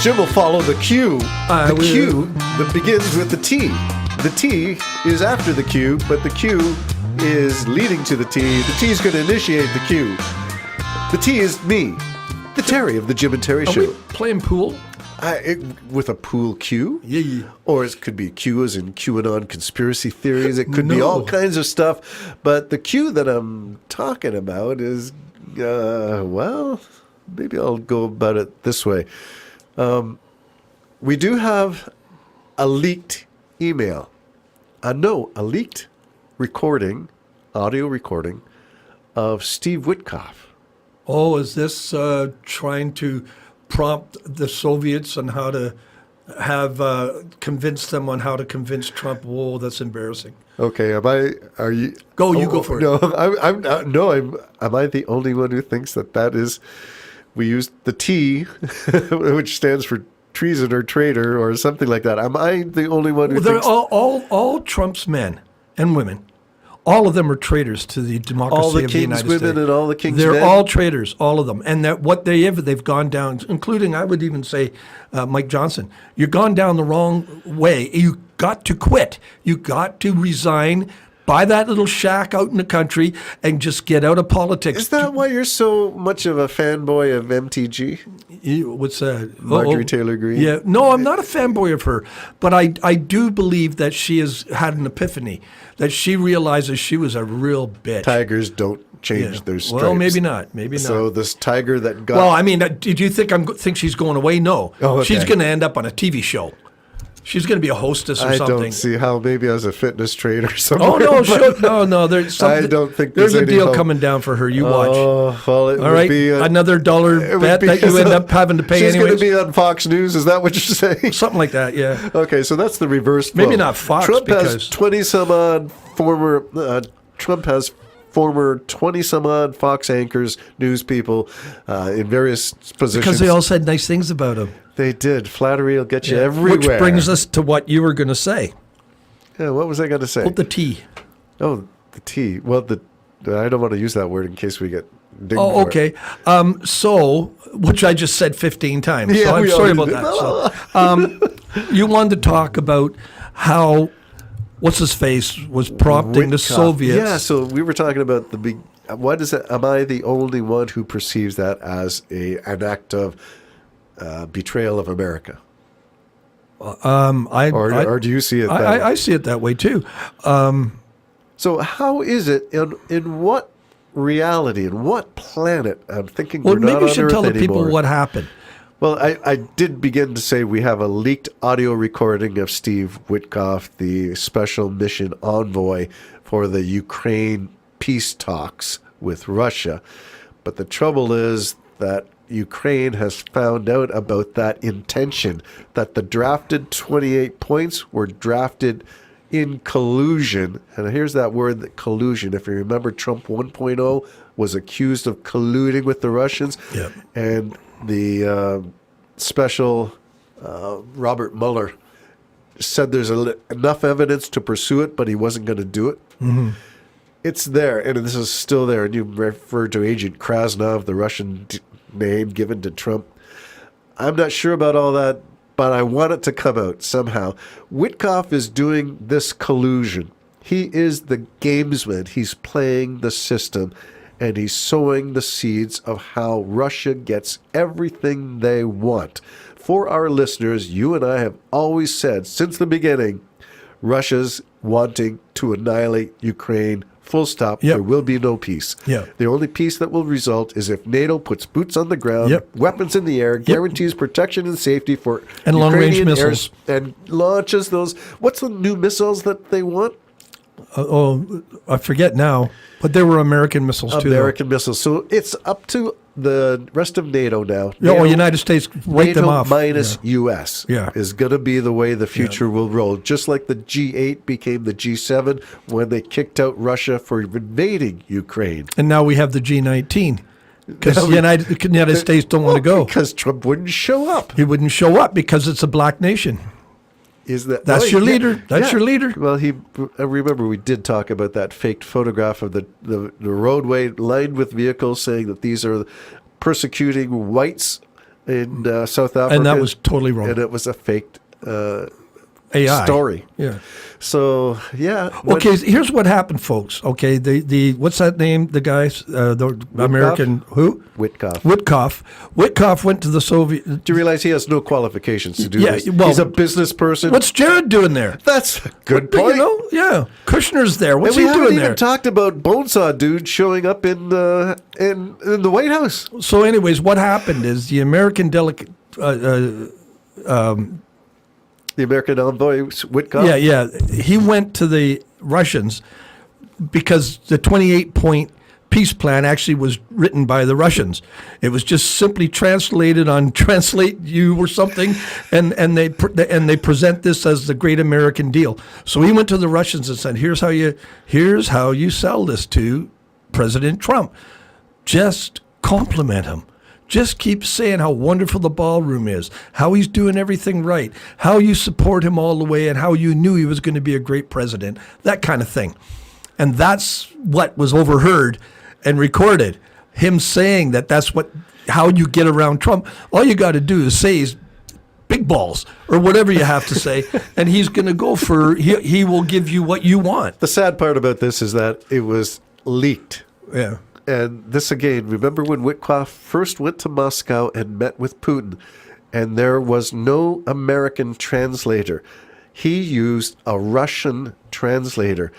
Jim will follow the cue. I The will. cue that begins with the T. The T is after the Q, but the Q is leading to the T. The T is going to initiate the Q. The T is me, the Terry of the Jim and Terry Are Show. we playing pool? With a pool Q? Yeah. Or it could be Q as in QAnon conspiracy theories. It could be all kinds of stuff. But the Q that I'm talking about is, well, maybe I'll go about it this way. We do have a leaked email. A leaked recording, audio recording of Steve Witckoff. Oh, is this trying to prompt the Soviets on how to convince them on how to convince Trump? Whoa, that's embarrassing. Okay, are you? Go, you go for it. No, I'm not. No, am I the only one who thinks that is? We used the T, which stands for treason or traitor or something like that. Am I the only one who thinks? All Trump's men and women, all of them are traitors to the democracy of the United States. All the king's women and all the king's They're men? all traitors, all of them. And that what they've gone down, including, I would even say, Mike Johnson. You've gone down the wrong way. You got to quit. You got to resign, buy that little shack out in the country, and just get out of politics. Is that why you're so much of a fanboy of MTG? What's that? Marjorie Taylor Greene? Yeah. No, I'm not a fanboy of her, but I do believe that she has had an epiphany, that she realizes she was a real bitch. Tigers don't change their stripes. Well, maybe not. So this tiger that got... Well, I mean, did you think she's going away? No. Oh, okay. She's going to end up on a TV show. She's going to be a hostess or I something. don't see how. Maybe as a fitness trainer somewhere. Oh, no, no. There's something. I don't think there's a any deal hope. coming down for her. You watch. Oh, well, it All would right, be another $1 bet that you end up having to pay She's anyways. going to be on Fox News. Is that what you're saying? Something like that, yeah. Okay, so that's the reverse. Maybe flow. not Fox, Trump because- has 20 some odd former. Trump has former 20 some odd Fox anchors, news people in various positions. Because they all said nice things about him. They did. Flattery will get you everywhere. Which brings us to what you were going to say. Yeah, what was I going to say? Oh, the tea. Oh, the T. Well, I don't want to use that word in case we get dinged Oh, for okay. it. So, which I just said 15 times. Yeah, so I'm we sorry already about did. that. So, you wanted to talk about how, what's his face, was prompting the Witckoff. Soviets. Yeah, so we were talking about the big. What is it? Am I the only one who perceives that as an act of betrayal of America? Or do you see it that way? I see it that way too. So how is it, in what reality, in what planet, I'm thinking Well, we're maybe not you on should Earth tell the anymore. people what happened. Well, I did begin to say we have a leaked audio recording of Steve Witkoff, the special mission envoy for the Ukraine peace talks with Russia. But the trouble is that Ukraine has found out about that intention, that the drafted 28 points were drafted in collusion. And here's that word, that collusion. If you remember, Trump 1.0 was accused of colluding with the Russians. Yep. And the special Robert Mueller said there's enough evidence to pursue it, but he wasn't going to do it. Mm-hmm. It's there, and this is still there. And you referred to Agent Krasnov, the Russian name given to Trump. I'm not sure about all that, but I want it to come out somehow. Witkoff is doing this collusion. He is the gamesman. He's playing the system, and he's sowing the seeds of how Russia gets everything they want. For our listeners, you and I have always said since the beginning, Russia's wanting to annihilate Ukraine. Full stop. Yep. There will be no peace. Yep. The only peace that will result is if NATO puts boots on the ground, Yep. weapons in the air, guarantees protection and safety for And long-range Ukrainian missiles. and launches those. What's the new missiles that they want? I forget now, but there were American missiles too. American missiles. So it's up to the rest of NATO now. Yeah, United States write them NATO off. minus U.S. Yeah. is going to be the way the future will roll. Just like the G8 became the G7 when they kicked out Russia for invading Ukraine. And now we have the G19 because the United States don't want to go. Because Trump wouldn't show up. He wouldn't show up because it's a black nation. That's your leader. That's your leader. Well, I remember we did talk about that faked photograph of the roadway lined with vehicles saying that these are persecuting whites in South Africa. And that was totally wrong. And it was a faked AI. story. Yeah. So, yeah. Okay, here's what happened, folks. Okay, the what's that name? The guys, the American who? Witckoff. Witkoff. Witkoff went to the Soviet. Do you realize he has no qualifications to do Yeah, this? well, he's a business person. What's Jared doing there? That's a good point. You know, yeah. Kushner's there. What's and we he haven't doing even there? talked about Bonesaw dude showing up in the White House. So, anyways, what happened is the American delegate. The American envoy, Witkoff. Yeah. He went to the Russians because the 28-point peace plan actually was written by the Russians. It was just simply translated on Translate You or something, and they present this as the Great American Deal. So he went to the Russians and said, "Here's how you sell this to President Trump. Just compliment him." Just keep saying how wonderful the ballroom is, how he's doing everything right, how you support him all the way, and how you knew he was going to be a great president, that kind of thing. And that's what was overheard and recorded, him saying that's how you get around Trump. All you got to do is say he's big balls or whatever you have to say, and he's going to go he will give you what you want. The sad part about this is that it was leaked. Yeah. And this again, remember when Witkoff first went to Moscow and met with Putin, and there was no American translator. He used a Russian translator.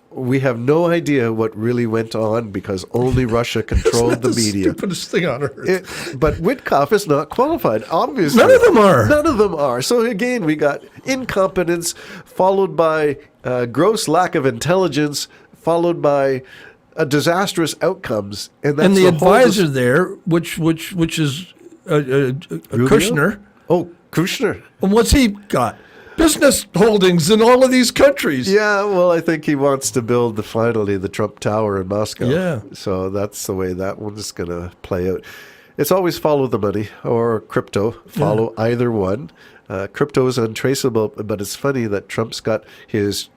We have no idea what really went on because only Russia controlled the media. Stupidest thing on earth. But Witkoff is not qualified, obviously. None of them are. None of them are. So again, we got incompetence followed by gross lack of intelligence, followed by disastrous outcomes, and that's the advisor there, which is Kushner. Oh, Kushner. And what's he got? Business holdings in all of these countries. Yeah, well, I think he wants to build finally the Trump Tower in Moscow. Yeah. So that's the way that one's going to play out. It's always follow the money or crypto. Follow either one. Crypto is untraceable, but it's funny that Trump's got his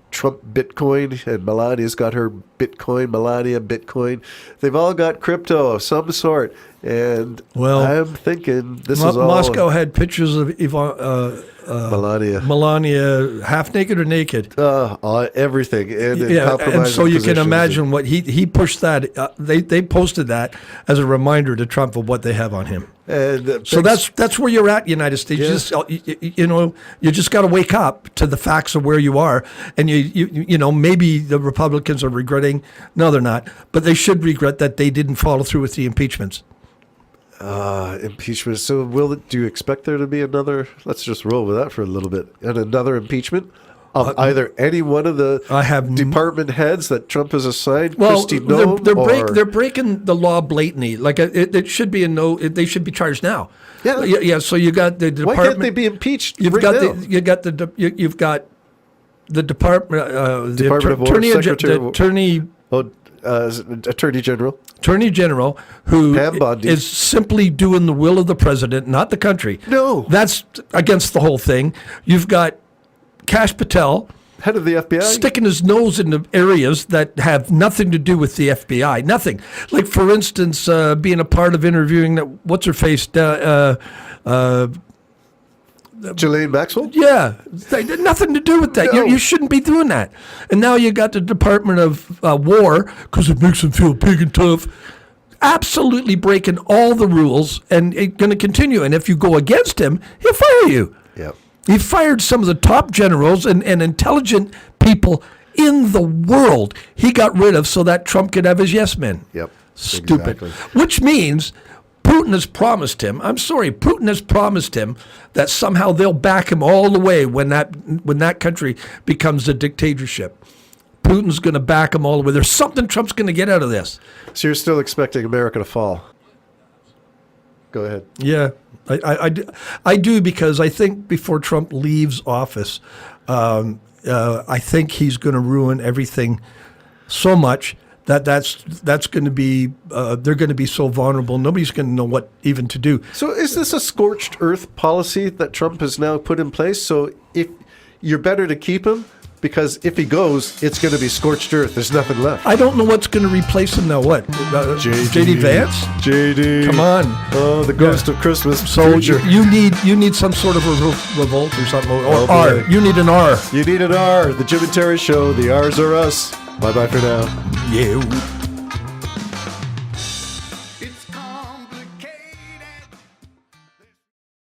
Trump Bitcoin and Melania's got her Bitcoin, Melania Bitcoin. They've all got crypto of some sort. And I'm thinking this is all... Moscow had pictures of Melania half naked or naked? Everything. And so you can imagine what he pushed that. They posted that as a reminder to Trump of what they have on him. And so that's where you're at, United States. Yeah. You just got to wake up to the facts of where you are, and you know maybe the Republicans are regretting. No, they're not, but they should regret that they didn't follow through with the impeachments. Impeachment. So do you expect there to be another? Let's just roll with that for a little bit. And another impeachment of either any one of the department heads that Trump has assigned. Well, Kristi Noem, they're breaking the law blatantly. Like it should be they should be charged now. Yeah. So you got the department. Why can't they be impeached? You've got the department. Attorney General, who is simply doing the will of the president, not the country. No. That's against the whole thing. You've got Kash Patel, head of the FBI, sticking his nose in the areas that have nothing to do with the FBI. Nothing. Like, for instance, being a part of interviewing that, what's her face? Ghislaine Maxwell? Yeah. They did nothing to do with that. No. You shouldn't be doing that. And now you got the Department of War, because it makes them feel big and tough, absolutely breaking all the rules and going to continue. And if you go against him, he'll fire you. Yeah. He fired some of the top generals and intelligent people in the world he got rid of so that Trump could have his yes men. Yep. Stupid. Exactly. Which means Putin has promised him that somehow they'll back him all the way when that country becomes a dictatorship. Putin's going to back him all the way. There's something Trump's going to get out of this. So you're still expecting America to fall? Go ahead. Yeah, I do, because I think before Trump leaves office, I think he's going to ruin everything so much that's going to be they're going to be so vulnerable. Nobody's going to know what even to do. So is this a scorched earth policy that Trump has now put in place? So if you're better to keep him because if he goes, it's going to be scorched earth. There's nothing left. I don't know what's going to replace him now. What? JD Vance? JD. Come on. Oh, the ghost of Christmas. So future. you need some sort of revolt or something. Or Oh, R. boy. You need an R. You need an R. The Jim and Terry Show. The R's are us. Bye-bye for now. You.